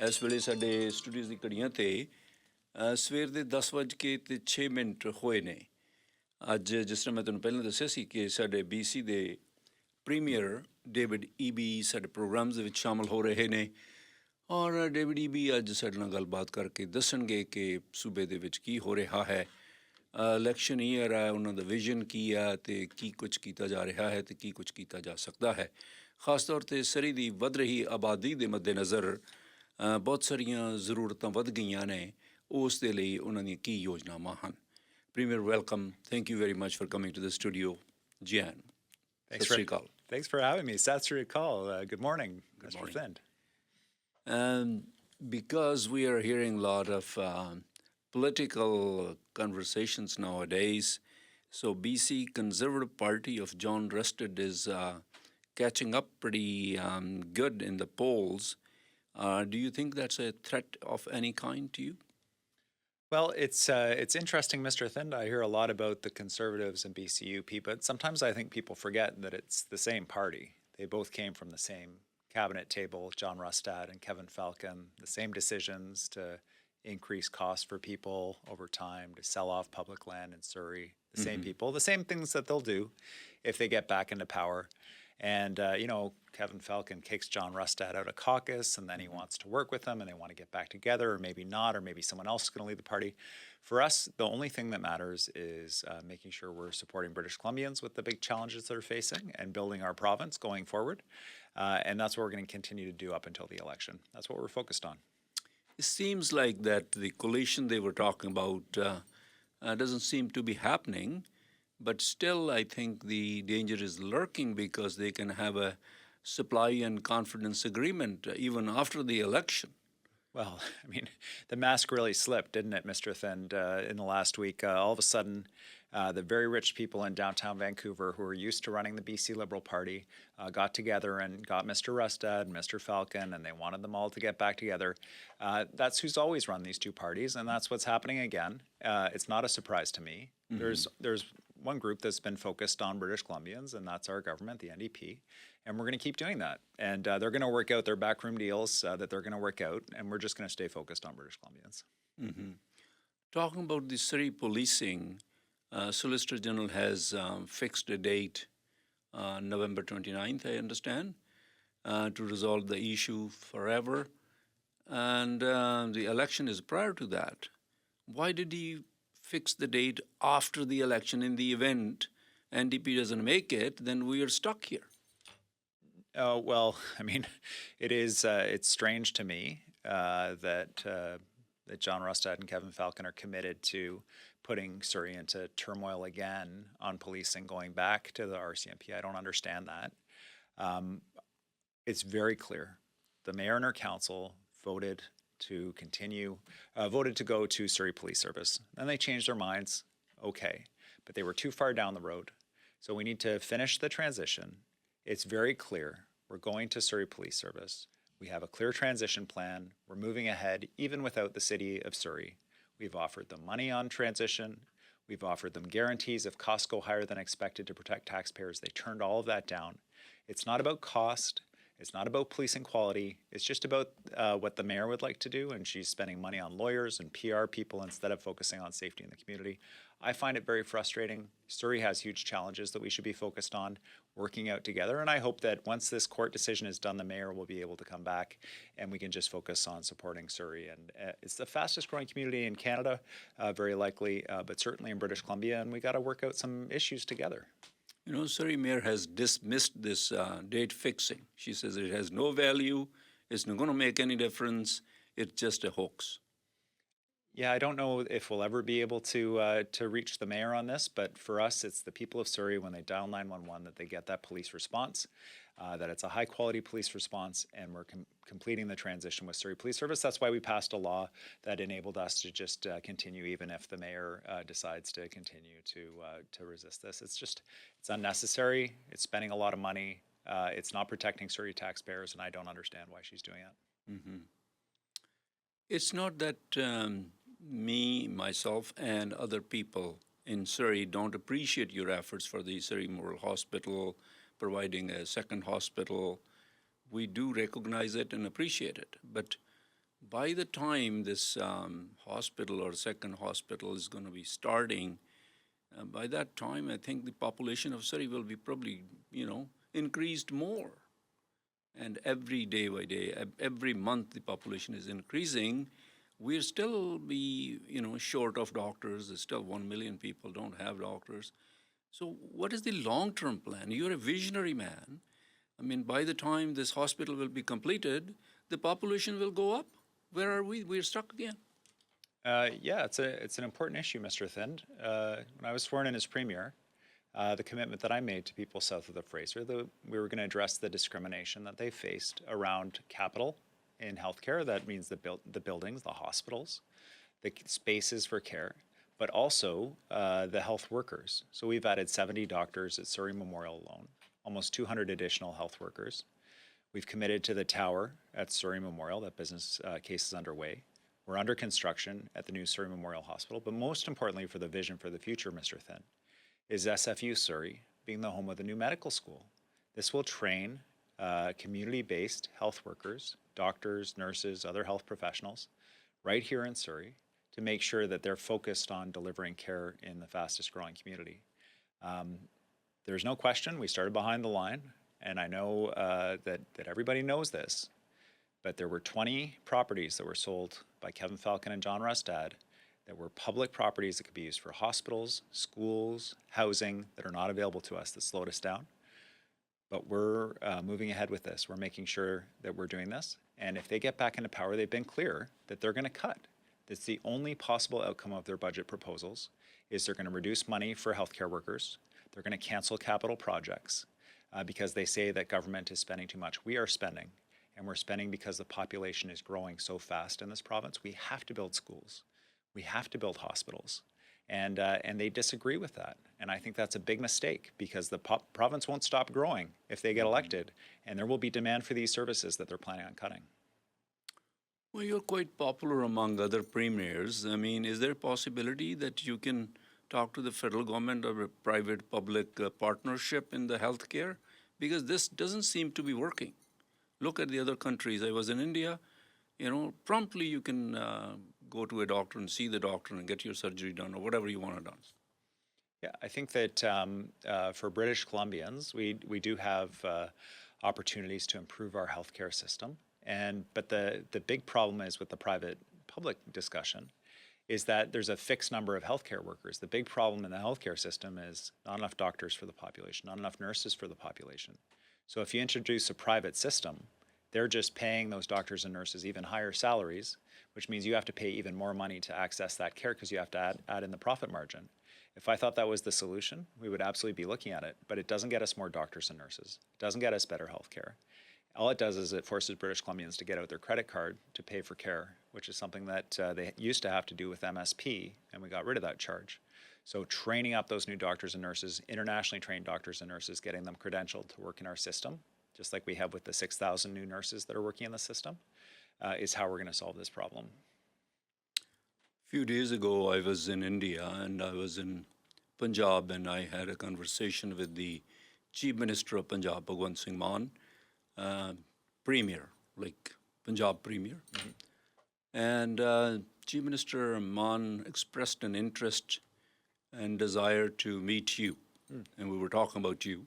ਇਸ ਵੇਲੇ ਸਾਡੇ ਸਟੂਡੀਓਜ਼ ਦੀ ਘੜੀਆਂ ਤੇ ਸਵੇਰ ਦੇ 10:06 ਹੋਏ ਨੇ। ਅੱਜ ਜਿਸ ਤਰ੍ਹਾਂ ਮੈਂ ਤੁਹਾਨੂੰ ਪਹਿਲਾਂ ਦੱਸਿਆ ਸੀ ਕਿ ਸਾਡੇ BC ਦੇ ਪ੍ਰੀਮੀਅਰ ਡੇਵਿਡ ਈਬੀ ਸਾਡੇ ਪ੍ਰੋਗਰਾਮਸ ਦੇ ਵਿੱਚ ਸ਼ਾਮਲ ਹੋ ਰਹੇ ਨੇ ਔਰ ਡੇਵਿਡ ਈਬੀ ਅੱਜ ਸਾਡੇ ਨਾਲ ਗੱਲਬਾਤ ਕਰਕੇ ਦੱਸਣਗੇ ਕਿ ਸੂਬੇ ਦੇ ਵਿੱਚ ਕੀ ਹੋ ਰਿਹਾ ਹੈ। ਇਲੈਕਸ਼ਨ ਈਅਰ ਹੈ, ਉਹਨਾਂ ਦਾ ਵਿਜ਼ਨ ਕੀ ਹੈ ਅਤੇ ਕੀ ਕੁਝ ਕੀਤਾ ਜਾ ਰਿਹਾ ਹੈ ਅਤੇ ਕੀ ਕੁਝ ਕੀਤਾ ਜਾ ਸਕਦਾ ਹੈ। ਖਾਸ ਤੌਰ 'ਤੇ ਸਰੀ ਦੀ ਵੱਧ ਰਹੀ ਆਬਾਦੀ ਦੇ ਮੱਦੇਨਜ਼ਰ ਬਹੁਤ ਸਾਰੀਆਂ ਜ਼ਰੂਰਤਾਂ ਵੱਧ ਗਈਆਂ ਨੇ, ਉਸ ਦੇ ਲਈ ਉਹਨਾਂ ਦੀਆਂ ਕੀ ਯੋਜਨਾਵਾਂ ਹਨ। Premier, welcome. Thank you very much for coming to the studio. Jan. Thanks for having me. Sats Recall. Good morning, Mr. Thind. Because we are hearing a lot of political conversations nowadays, so BC Conservative Party of John Rustad is catching up pretty good in the polls. Do you think that's a threat of any kind to you? Well, it's interesting, Mr. Thind. I hear a lot about the Conservatives and BCUP, but sometimes I think people forget that it's the same party. They both came from the same cabinet table, John Rustad and Kevin Falcon, the same decisions to increase costs for people over time, to sell off public land in Surrey, the same people, the same things that they'll do if they get back into power. And, Kevin Falcon kicks John Rustad out of caucus, and then he wants to work with them, and they want to get back together, or maybe not, or maybe someone else is going to lead the party. For us, the only thing that matters is making sure we're supporting British Columbians with the big challenges they're facing and building our province going forward. And that's what we're going to continue to do up until the election. That's what we're focused on. It seems like that the coalition they were talking about doesn't seem to be happening. But still, I think the danger is lurking because they can have a supply and confidence agreement even after the election. Well, I mean, the mask really slipped, didn't it, Mr. Thind, in the last week? All of a sudden, the very rich people in downtown Vancouver who are used to running the BC Liberal Party got together and got Mr. Rustad and Mr. Falcon, and they wanted them all to get back together. That's who's always run these two parties, and that's what's happening again. It's not a surprise to me. There's one group that's been focused on British Columbians, and that's our government, the NDP, and we're going to keep doing that. And they're going to work out their backroom deals that they're going to work out, and we're just going to stay focused on British Columbians. Talking about the Surrey policing, Solicitor General has fixed a date, November 29th, I understand, to resolve the issue forever. And the election is prior to that. Why did he fix the date after the election? In the event NDP doesn't make it, then we are stuck here. Well, I mean, it's strange to me that John Rustad and Kevin Falcon are committed to putting Surrey into turmoil again on policing, going back to the RCMP. I don't understand that. It's very clear. The mayor and her council voted to go to Surrey Police Service. Then they changed their minds. Okay, but they were too far down the road. So we need to finish the transition. It's very clear. We're going to Surrey Police Service. We have a clear transition plan. We're moving ahead, even without the city of Surrey. We've offered them money on transition. We've offered them guarantees if costs go higher than expected to protect taxpayers. They turned all of that down. It's not about cost. It's not about policing quality. It's just about what the mayor would like to do, and she's spending money on lawyers and PR people instead of focusing on safety in the community. I find it very frustrating. Surrey has huge challenges that we should be focused on working out together, and I hope that once this court decision is done, the mayor will be able to come back and we can just focus on supporting Surrey. And it's the fastest growing community in Canada, very likely, but certainly in British Columbia, and we got to work out some issues together. Surrey Mayor has dismissed this date fixing. She says it has no value, it's not going to make any difference, it's just a hoax. Yeah, I don't know if we'll ever be able to reach the mayor on this, but for us, it's the people of Surrey, when they dial 911, that they get that police response, that it's a high-quality police response, and we're completing the transition with Surrey Police Service. That's why we passed a law that enabled us to just continue, even if the mayor decides to continue to resist this. It's unnecessary. It's spending a lot of money. It's not protecting Surrey taxpayers, and I don't understand why she's doing it. It's not that me, myself, and other people in Surrey don't appreciate your efforts for the Surrey Memorial Hospital, providing a second hospital. We do recognize it and appreciate it. But by the time this hospital or second hospital is going to be starting, by that time, I think the population of Surrey will be probably, increased more. And every day by day, every month, the population is increasing. We'll still be, short of doctors. There's still 1 million people don't have doctors. So what is the long-term plan? You're a visionary man. I mean, by the time this hospital will be completed, the population will go up. Where are we? We're stuck again. Yeah, it's an important issue, Mr. Thind. When I was sworn in as Premier, the commitment that I made to people south of the Fraser, we were going to address the discrimination that they faced around capital in healthcare. That means the buildings, the hospitals, the spaces for care, but also the health workers. So we've added 70 doctors at Surrey Memorial alone, almost 200 additional health workers. We've committed to the tower at Surrey Memorial. That business case is underway. We're under construction at the new Surrey Memorial Hospital, but most importantly for the vision for the future, Mr. Thind, is SFU Surrey being the home of the new medical school. This will train community-based health workers, doctors, nurses, other health professionals, right here in Surrey to make sure that they're focused on delivering care in the fastest growing community. There's no question, we started behind the line, and I know that everybody knows this, but there were 20 properties that were sold by Kevin Falcon and John Rustad that were public properties that could be used for hospitals, schools, housing that are not available to us, that slowed us down. But we're moving ahead with this. We're making sure that we're doing this. And if they get back into power, they've been clear that they're going to cut. That's the only possible outcome of their budget proposals, is they're going to reduce money for healthcare workers. They're going to cancel capital projects because they say that government is spending too much. We are spending. And we're spending because the population is growing so fast in this province. We have to build schools. We have to build hospitals. And they disagree with that. And I think that's a big mistake because the province won't stop growing if they get elected. And there will be demand for these services that they're planning on cutting. Well, you're quite popular among other premiers. I mean, is there a possibility that you can talk to the federal government of a private-public partnership in the healthcare? Because this doesn't seem to be working. Look at the other countries. I was in India. Promptly you can go to a doctor and see the doctor and get your surgery done or whatever you want done. Yeah, I think that for British Columbians, we do have opportunities to improve our healthcare system. But the big problem is with the private-public discussion is that there's a fixed number of healthcare workers. The big problem in the healthcare system is not enough doctors for the population, not enough nurses for the population. So if you introduce a private system, they're just paying those doctors and nurses even higher salaries, which means you have to pay even more money to access that care because you have to add in the profit margin. If I thought that was the solution, we would absolutely be looking at it, but it doesn't get us more doctors and nurses. It doesn't get us better health care. All it does is it forces British Columbians to get out their credit card to pay for care, which is something that they used to have to do with MSP, and we got rid of that charge. So training up those new doctors and nurses, internationally trained doctors and nurses, getting them credentialed to work in our system, just like we have with the 6,000 new nurses that are working in the system, is how we're going to solve this problem. A few days ago, I was in India and I was in Punjab and I had a conversation with the Chief Minister of Punjab, Bhagwant Singh Mann, Premier, like Punjab Premier. Mm-hmm. And Chief Minister Mann expressed an interest and desire to meet you. And we were talking about you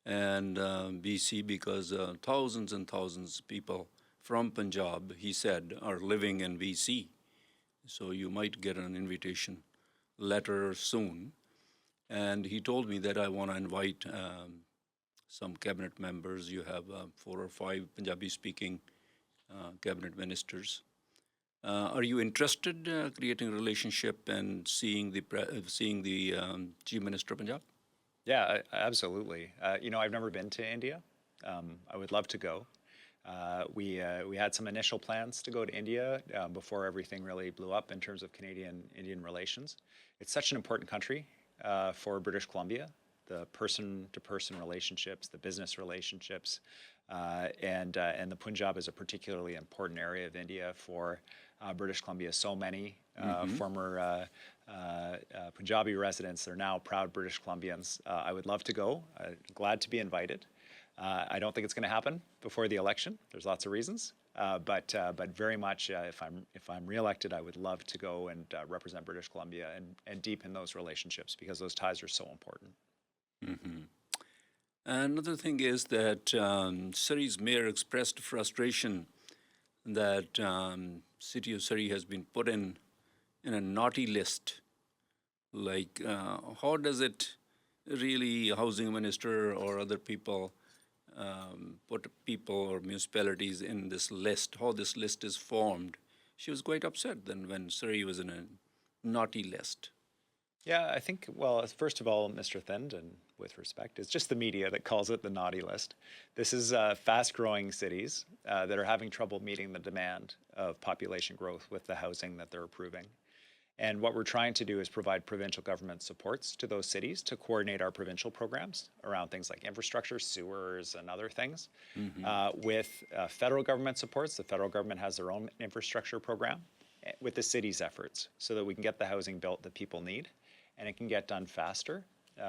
and BC because thousands and thousands of people from Punjab, he said, are living in BC. So you might get an invitation letter soon. And he told me that I want to invite some cabinet members. You have 4 or 5 Punjabi-speaking cabinet ministers. Are you interested in creating a relationship and seeing the Chief Minister of Punjab? Yeah, absolutely. I've never been to India. I would love to go. We had some initial plans to go to India before everything really blew up in terms of Canadian-Indian relations. It's such an important country for British Columbia, the person-to-person relationships, the business relationships, and the Punjab is a particularly important area of India for British Columbia. So many former Punjabi residents are now proud British Columbians. I would love to go. Glad to be invited. I don't think it's going to happen before the election. There's lots of reasons. But very much, if I'm reelected, I would love to go and represent British Columbia and deepen those relationships because those ties are so important. Another thing is that Surrey's mayor expressed frustration that city of Surrey has been put in a naughty list. Like, how does it really, housing minister or other people put people or municipalities in this list, how this list is formed? She was quite upset then when Surrey was in a naughty list. Yeah, I think, well, first of all, Mr. Thind, and with respect, it's just the media that calls it the naughty list. This is fast-growing cities that are having trouble meeting the demand of population growth with the housing that they're approving. And what we're trying to do is provide provincial government supports to those cities to coordinate our provincial programs around things like infrastructure, sewers, and other things. With federal government supports, the federal government has their own infrastructure program with the city's efforts so that we can get the housing built that people need, and it can get done faster.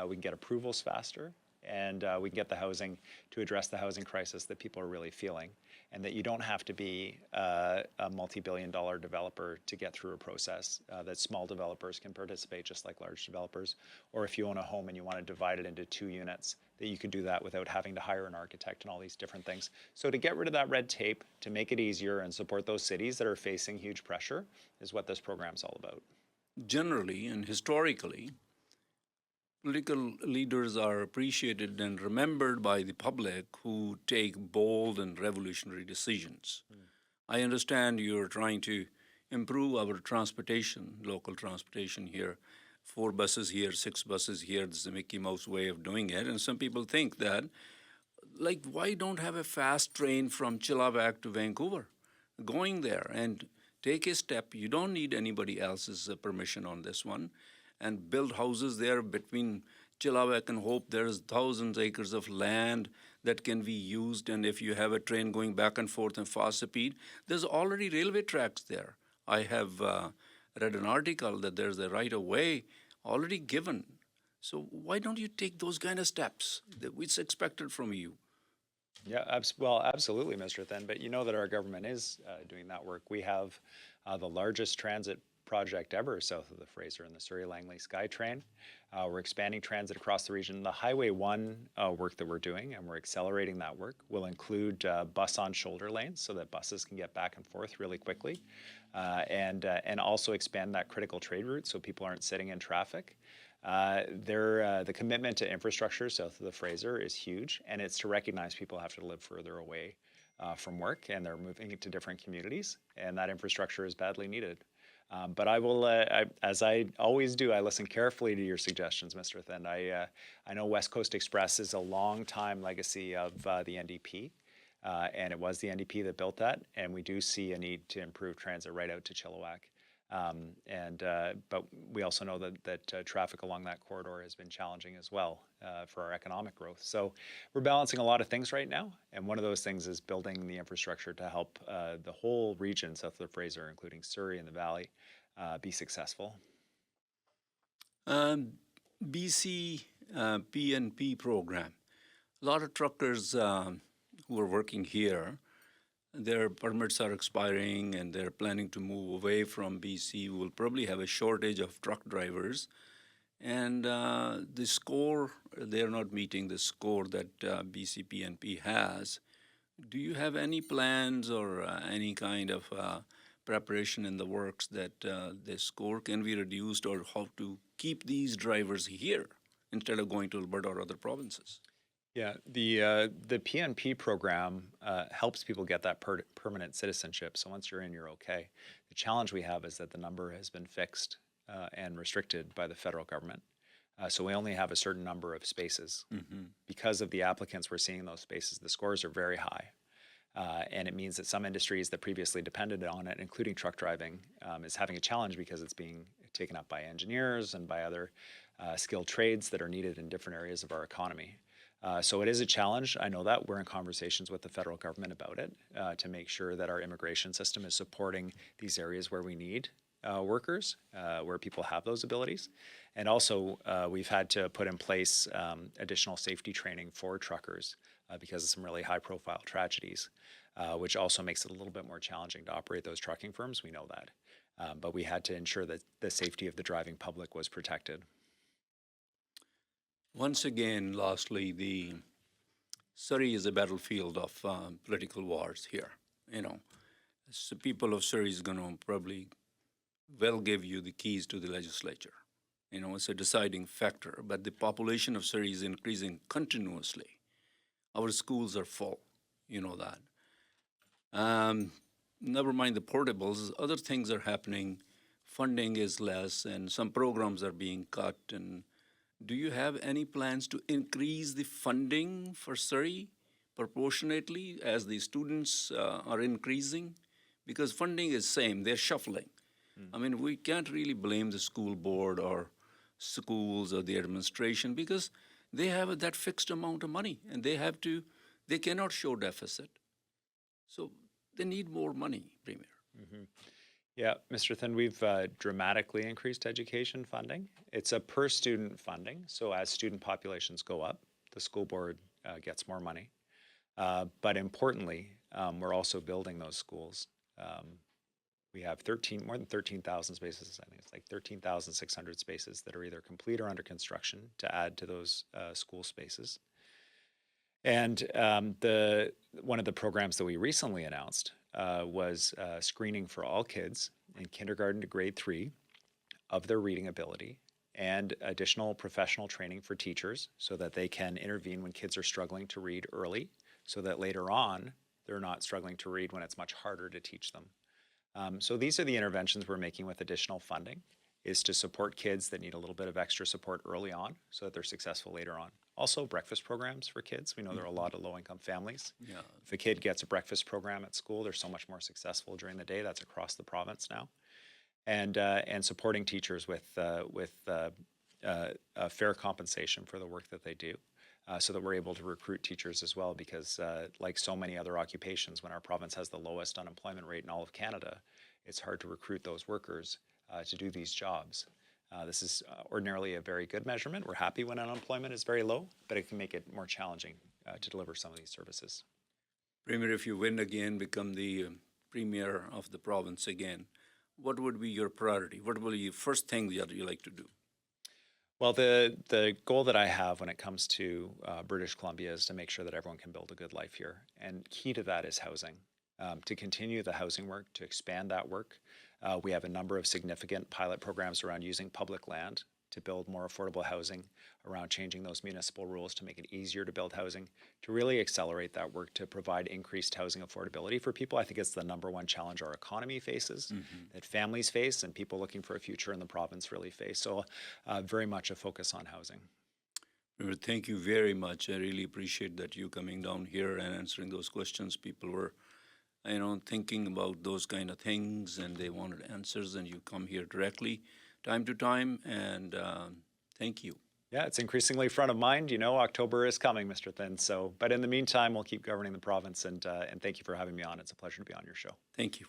We can get approvals faster, and we can get the housing to address the housing crisis that people are really feeling, and that you don't have to be a multi-billion-dollar developer to get through a process, that small developers can participate just like large developers, or if you own a home and you want to divide it into 2 units, that you can do that without having to hire an architect and all these different things. So to get rid of that red tape, to make it easier and support those cities that are facing huge pressure is what this program's all about. Generally and historically, political leaders are appreciated and remembered by the public who take bold and revolutionary decisions. I understand you're trying to improve our transportation, local transportation here. 4 buses here, 6 buses here. This is a Mickey Mouse way of doing it. And some people think that, like, why don't have a fast train from Chilliwack to Vancouver? Going there and take a step. You don't need anybody else's permission on this one. And build houses there between Chilliwack and Hope. There's thousands of acres of land that can be used. And if you have a train going back and forth in fast speed, there's already railway tracks there. I have read an article that there's a right of way already given. So why don't you take those kind of steps that it's expected from you? Yeah, well, absolutely, Mr. Thind. But you know that our government is doing that work. We have the largest transit project ever south of the Fraser in the Surrey-Langley SkyTrain. We're expanding transit across the region. The Highway 1 work that we're doing, and we're accelerating that work, will include bus on shoulder lanes so that buses can get back and forth really quickly, and also expand that critical trade route so people aren't sitting in traffic. The commitment to infrastructure south of the Fraser is huge, and it's to recognize people have to live further away from work, and they're moving to different communities, and that infrastructure is badly needed. But I will, as I always do, I listen carefully to your suggestions, Mr. Thind. I know West Coast Express is a long-time legacy of the NDP, and it was the NDP that built that, and we do see a need to improve transit right out to Chilliwack. But we also know that traffic along that corridor has been challenging as well for our economic growth. So we're balancing a lot of things right now, and one of those things is building the infrastructure to help the whole region south of the Fraser, including Surrey and the Valley, be successful. BC PNP program. A lot of truckers who are working here, their permits are expiring and they're planning to move away from BC. We'll probably have a shortage of truck drivers. And the score, they're not meeting the score that BC PNP has. Do you have any plans or any kind of preparation in the works that the score can be reduced, or how to keep these drivers here instead of going to Alberta or other provinces? Yeah, the PNP program helps people get that permanent citizenship. So once you're in, you're okay. The challenge we have is that the number has been fixed and restricted by the federal government. So we only have a certain number of spaces. Because of the applicants we're seeing in those spaces, the scores are very high. And it means that some industries that previously depended on it, including truck driving, is having a challenge because it's being taken up by engineers and by other skilled trades that are needed in different areas of our economy. So it is a challenge. I know that. We're in conversations with the federal government about it to make sure that our immigration system is supporting these areas where we need workers, where people have those abilities. And also, we've had to put in place additional safety training for truckers because of some really high-profile tragedies. which also makes it a little bit more challenging to operate those trucking firms. We know that. But we had to ensure that the safety of the driving public was protected. Once again, lastly, the Surrey is a battlefield of political wars here. So people of Surrey is going to probably well give you the keys to the legislature. It's a deciding factor. But the population of Surrey is increasing continuously. Our schools are full. You know that. Never mind the portables. Other things are happening. Funding is less, and some programs are being cut. And do you have any plans to increase the funding for Surrey proportionately as the students are increasing? Because funding is same, they're shuffling. I mean, we can't really blame the school board or schools or the administration because they have that fixed amount of money and they cannot show deficit. So they need more money, Premier. Yeah, Mr. Thin, we've dramatically increased education funding. It's a per student funding. So as student populations go up, the school board gets more money. But importantly, we're also building those schools. We have more than 13,000 spaces. I think it's like 13,600 spaces that are either complete or under construction to add to those school spaces. And one of the programs that we recently announced was screening for all kids in kindergarten to grade 3 of their reading ability and additional professional training for teachers so that they can intervene when kids are struggling to read early so that later on they're not struggling to read when it's much harder to teach them. So these are the interventions we're making with additional funding, is to support kids that need a little bit of extra support early on so that they're successful later on. Also, breakfast programs for kids. We know there are a lot of low-income families. Yeah. If a kid gets a breakfast program at school, they're so much more successful during the day. That's across the province now. And supporting teachers with fair compensation for the work that they do so that we're able to recruit teachers as well because like so many other occupations, when our province has the lowest unemployment rate in all of Canada, it's hard to recruit those workers to do these jobs. This is ordinarily a very good measurement. We're happy when unemployment is very low, but it can make it more challenging to deliver some of these services. Premier, if you win again, become the Premier of the province again, what would be your priority? What will be the first thing that you like to do? Well, the goal that I have when it comes to British Columbia is to make sure that everyone can build a good life here. And key to that is housing. To continue the housing work, to expand that work. We have a number of significant pilot programs around using public land to build more affordable housing, around changing those municipal rules to make it easier to build housing, to really accelerate that work to provide increased housing affordability for people. I think it's the number one challenge our economy faces, that families face, and people looking for a future in the province really face. So very much a focus on housing. Premier, thank you very much. I really appreciate that you coming down here and answering those questions. People were thinking about those kind of things and they wanted answers, and you come here directly time to time, and thank you. Yeah, it's increasingly front of mind. October is coming, Mr. Thin. But in the meantime, we'll keep governing the province, and thank you for having me on. It's a pleasure to be on your show. Thank you.